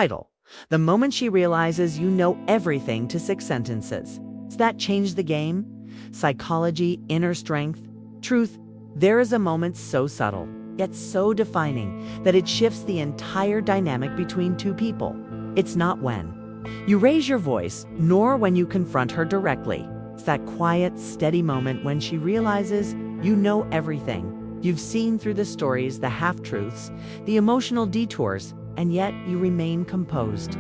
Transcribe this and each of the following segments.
vital. The moment she realizes you know everything to 6 sentences. Does that change the game? Psychology, inner strength, truth. There is a moment so subtle, yet so defining, that it shifts the entire dynamic between two people. It's not when you raise your voice, nor when you confront her directly. It's that quiet, steady moment when she realizes you know everything. You've seen through the stories, the half-truths, the emotional detours, and yet you remain composed.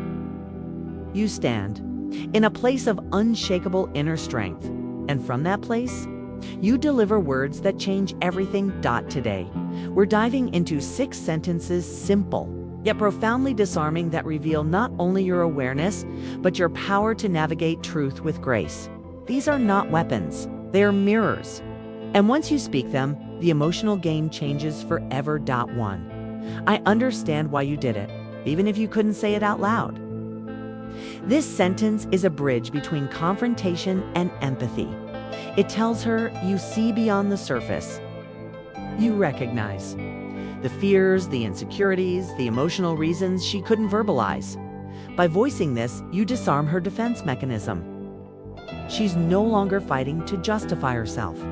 You stand in a place of unshakable inner strength, and from that place, you deliver words that change everything. Today, we're diving into 6 sentences, simple, yet profoundly disarming, that reveal not only your awareness, but your power to navigate truth with grace. These are not weapons, they are mirrors. And once you speak them, the emotional game changes forever. 1. I understand why you did it, even if you couldn't say it out loud. This sentence is a bridge between confrontation and empathy. It tells her you see beyond the surface. You recognize the fears, the insecurities, the emotional reasons she couldn't verbalize. By voicing this, you disarm her defense mechanism. She's no longer fighting to justify herself.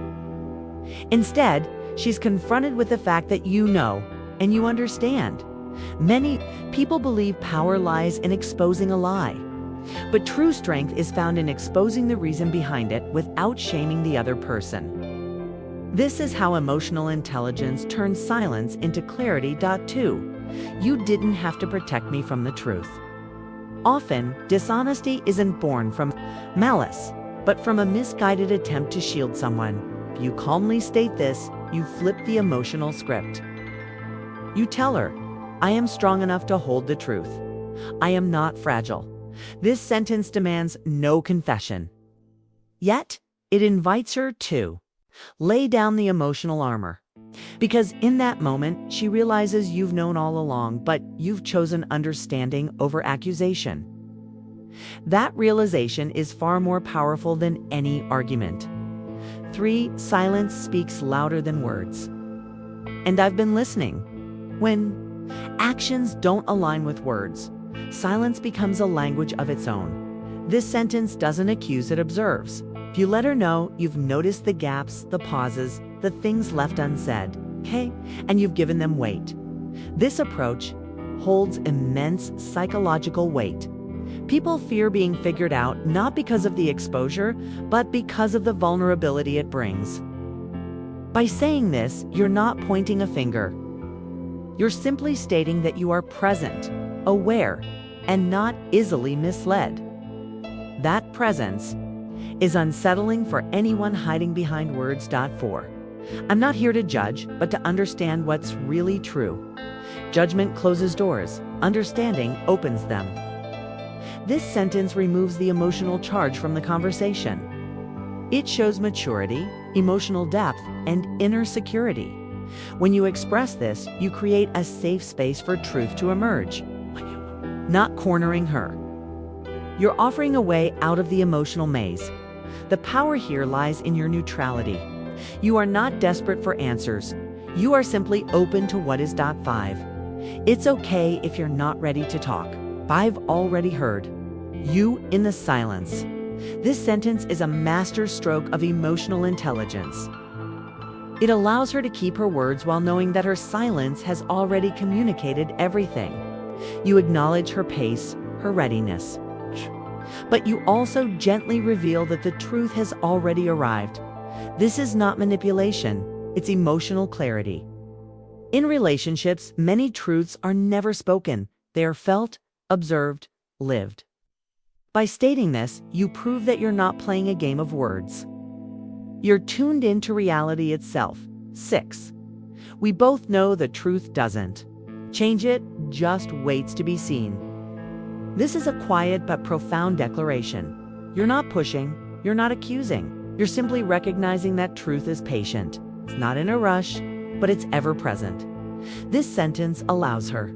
Instead, she's confronted with the fact that you know and you understand. Many people believe power lies in exposing a lie, but true strength is found in exposing the reason behind it without shaming the other person. This is how emotional intelligence turns silence into clarity. 2. You didn't have to protect me from the truth. Often, dishonesty isn't born from malice, but from a misguided attempt to shield someone. If you calmly state this, you flip the emotional script. You tell her, I am strong enough to hold the truth. I am not fragile. This sentence demands no confession. Yet, it invites her to lay down the emotional armor. Because in that moment, she realizes you've known all along, but you've chosen understanding over accusation. That realization is far more powerful than any argument. 3. Silence speaks louder than words. And I've been listening. When actions don't align with words, silence becomes a language of its own. This sentence doesn't accuse, it observes. If you let her know you've noticed the gaps, the pauses, the things left unsaid, and you've given them weight. This approach holds immense psychological weight. People fear being figured out not because of the exposure, but because of the vulnerability it brings. By saying this, you're not pointing a finger. You're simply stating that you are present, aware, and not easily misled. That presence is unsettling for anyone hiding behind words. 4. I'm not here to judge, but to understand what's really true. Judgment closes doors, understanding opens them. This sentence removes the emotional charge from the conversation. It shows maturity, emotional depth, and inner security. When you express this, you create a safe space for truth to emerge, not cornering her. You're offering a way out of the emotional maze. The power here lies in your neutrality. You are not desperate for answers. You are simply open to what is. 5. It's okay if you're not ready to talk. I've already heard you in the silence. This sentence is a master stroke of emotional intelligence. It allows her to keep her words while knowing that her silence has already communicated everything. You acknowledge her pace, her readiness. But you also gently reveal that the truth has already arrived. This is not manipulation, it's emotional clarity. In relationships, many truths are never spoken. They are felt, observed, lived. By stating this, you prove that you're not playing a game of words. You're tuned into reality itself. 6. We both know the truth doesn't change, it just waits to be seen. This is a quiet but profound declaration. You're not pushing, you're not accusing. You're simply recognizing that truth is patient. It's not in a rush, but it's ever present. This sentence allows her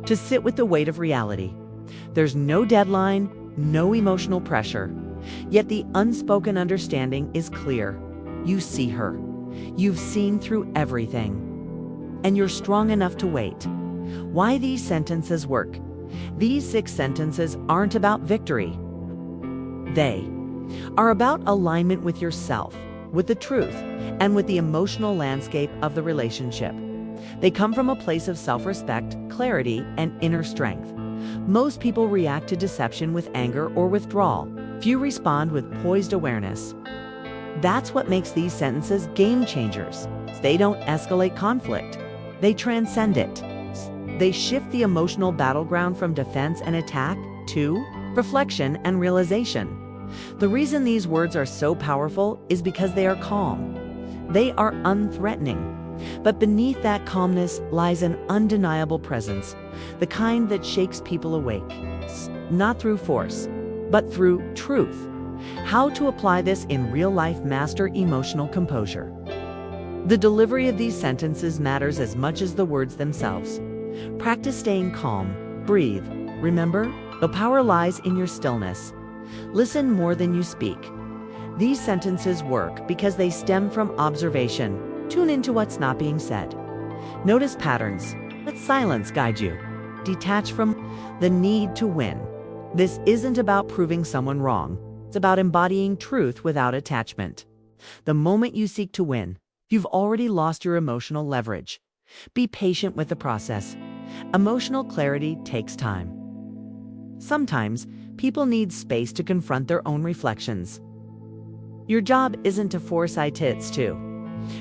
to sit with the weight of reality. There's no deadline, no emotional pressure. Yet the unspoken understanding is clear. You see her. You've seen through everything. And you're strong enough to wait. Why these sentences work? These 6 sentences aren't about victory. They are about alignment with yourself, with the truth, and with the emotional landscape of the relationship. They come from a place of self-respect, clarity, and inner strength. Most people react to deception with anger or withdrawal. Few respond with poised awareness. That's what makes these sentences game changers. They don't escalate conflict. They transcend it. They shift the emotional battleground from defense and attack to reflection and realization. The reason these words are so powerful is because they are calm. They are unthreatening. But beneath that calmness lies an undeniable presence, the kind that shakes people awake. Not through force, but through truth. How to apply this in real life: master emotional composure. The delivery of these sentences matters as much as the words themselves. Practice staying calm. Breathe. Remember, the power lies in your stillness. Listen more than you speak. These sentences work because they stem from observation. Tune into what's not being said. Notice patterns. Let silence guide you. Detach from the need to win. This isn't about proving someone wrong. It's about embodying truth without attachment. The moment you seek to win, you've already lost your emotional leverage. Be patient with the process. Emotional clarity takes time. Sometimes, people need space to confront their own reflections. Your job isn't to force it's to.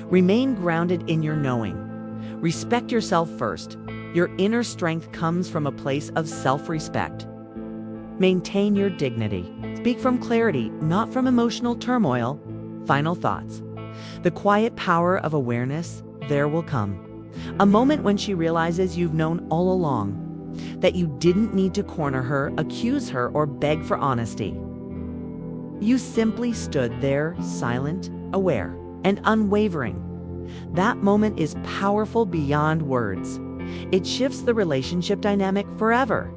Remain grounded in your knowing. Respect yourself first. Your inner strength comes from a place of self-respect. Maintain your dignity. Speak from clarity, not from emotional turmoil. Final thoughts. The quiet power of awareness. There will come a moment when she realizes you've known all along, that you didn't need to corner her, accuse her, or beg for honesty. You simply stood there, silent, aware, and unwavering. That moment is powerful beyond words. It shifts the relationship dynamic forever.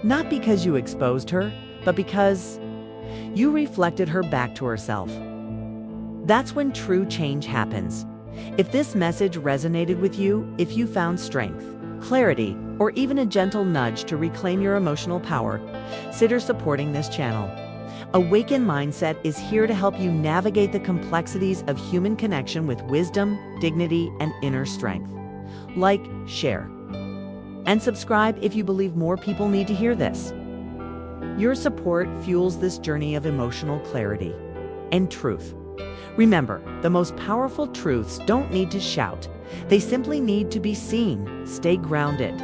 Not because you exposed her, but because you reflected her back to herself. That's when true change happens. If this message resonated with you, if you found strength, clarity, or even a gentle nudge to reclaim your emotional power, consider supporting this channel. Awaken Mindset is here to help you navigate the complexities of human connection with wisdom, dignity, and inner strength. Like, share, and subscribe if you believe more people need to hear this. Your support fuels this journey of emotional clarity and truth. Remember, the most powerful truths don't need to shout. They simply need to be seen. Stay grounded.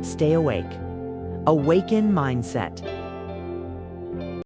Stay awake. Awaken Mindset.